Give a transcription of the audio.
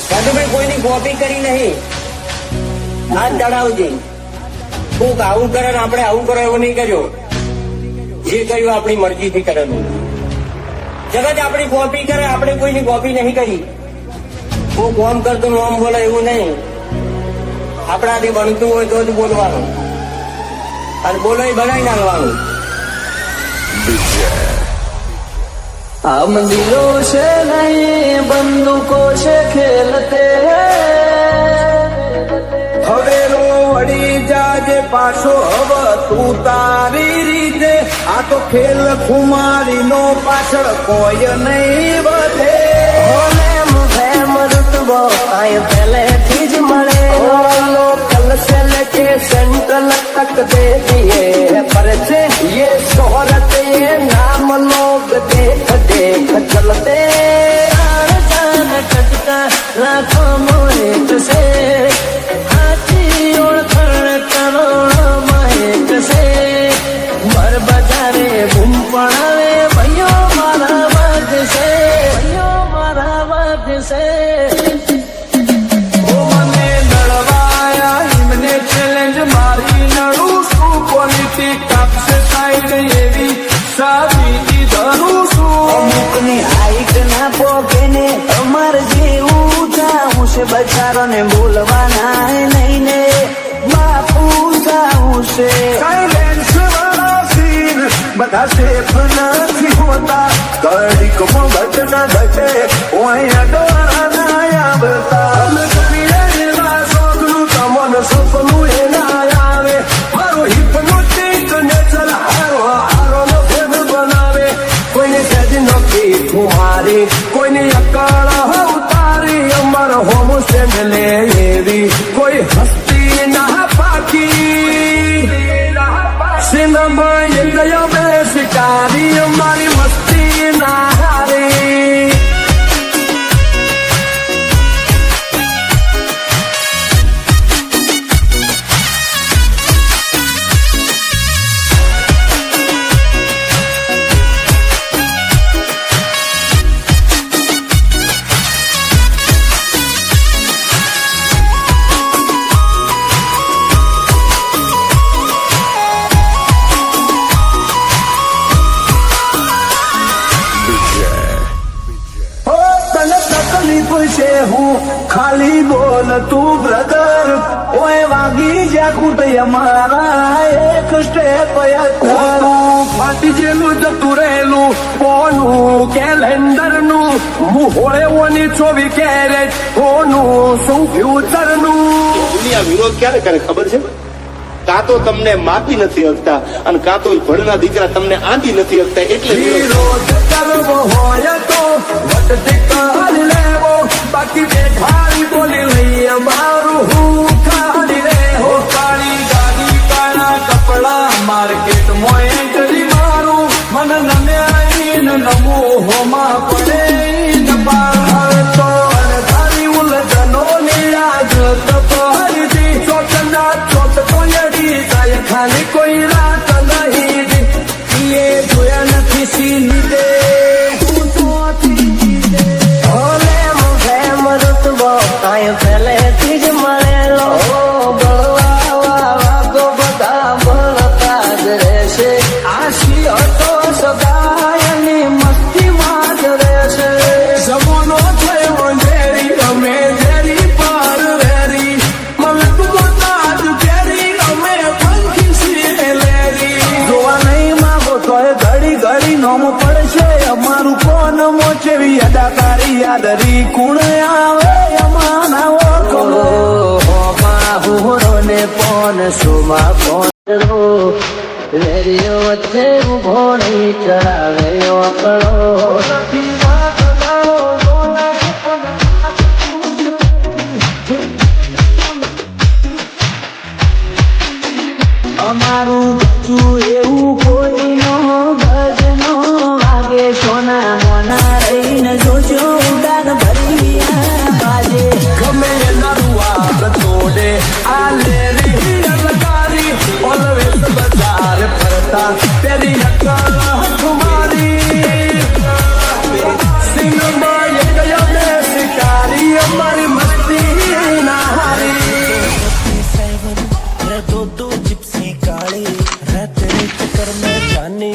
સાધુભાઈ કોઈની કોપી કરી નહીં. હાથ ચડાવજે. કોક આવું કરે ને આપણે આવું કરો એવું નહીં કર્યો. જે કર્યું આપણી મરજીથી કરેલું. જગત આપણી કોપી કરે, આપણે કોઈની કોપી નહીં કરી. કોક ઓમ કરતું ઓમ બોલે એવું નહીં. આપણાથી બનતું હોય તો જ બોલવાનું, અને બોલો એ બનાવી નાખવાનું. हम दिलों से नहीं बंदूकों से खेलते હવેલો વળી જાજે પાછો હવે તું તારી રીતે. આ તો ખેલ ખુમારી નો પાછળ કોઈ નહીં વધે. ફેમ રૂતબો કાંઈ પહેલેથી જ મળે. લોકલ से लेके सेंट्रल तक दे दिए परचे. ये शोहरत ये नाम लोग देख देख चलते. आसान कटका लाखों मोहित से हाथी ओळखण करोड़ों एक से. मर बजारे बूम पड़ावे भैयो मारा वाद से, भैयो मारा वाद से. ચેલેન્જ મારી નડું છું, પોલિટિક કાપશે સાઈડ એવી સાબિતી ધરું છું. અમુકની હાઈટ ના પોકે ને અમાર જેવું જાવું છે. બચારો ને બોલવાના નહીં ને બાપુ જાવું છે. સાયલેન્સ વાળા સીન બધા સેફ નથી હોતા. ઘડીકમાં ઘટના ઘટે ઓય અડવાના ના આવતા. સપનું એ ના આવે. મારો હિપ્નોટિક નેચર હારો હારો નો ફેમ બનાવે. કોઈને સજ નોકી કુમારી, કોઈને અકાળ ઉતારી. અમાર હોમ સ્ટેન્ડ લે એવી કોઈ હસ્તી ના પાકી. સિનેમા એ ગયો બે શિકારી, અમારી મસ્તી ના હારી. ખાલી બોલ તું બ્રધર. ઓય વાગી જા કુટ અમારા એક સ્ટેપ ફાટી જેલું જતું રહેલું કોનું કેલેન્ડર નું. હોળે ઓની 24 કેરેટ કોનું શું ફ્યુચર નું. દુનિયા વિરોધ ક્યારે કરે ખબર છે? કાં તો તમને માપી નથી શકતા, અને કાં તો ભણના દીકરા તમને આંધી નથી શકતા. એટલે વિરોધ કરવો હોય તો વટથી કરી લેવો. બાકી બેઠાડી બોલી લઈએ મારું હું ખાલી રે. હો કાળી ગાડી કાળા કપડા માર્કેટમાં એન્ટ્રી મારું. મન નમ્યા નમું હોમાં પડે નપાવે તો. અને તારી ઉલટનો નિરાજ તપહરતી. ચોટના ચોટ કોયડી જાય ખાલી કોઈ રાત નહીં. એ જોયા નથી સીની દે કાંઈ પહેલેથી જ મળેલો. બળવા વાગો બધા બળતા જ રહેશે. આશી હતો સદાયની મસ્તીમાં જ રહેશે. જમોનો થયો ઝેરી અમે ઝેરી પર વેરી. મલક બોતાજ કેરી અમે પંખી છીએ લેરી. જોવા નહીં માંગો તોય ઘડી ઘડી નોમ પડશે અમારું. કોણ મોચેવી અદાકારી યાદરી કુણ આવે અમાના ઓખો. હુરો ને પોન સુમા પોનરો રેડિયો વચ્ચે ઉભો નહીં ચડાવે ઓકળો. અમારું બચ્ચું એવું કોઈ નો ગજનો વાગે. સોના મોના રહીને જોજો ઉડાન ભરી બાજે. ગમે નરુઆ તોડે આ લેરી લગારી. ઓલવેઝ બજાર ફરતા તેરી અકલ હમારી. સિનેમા એ ગયો બે શિકારી, અમારી ની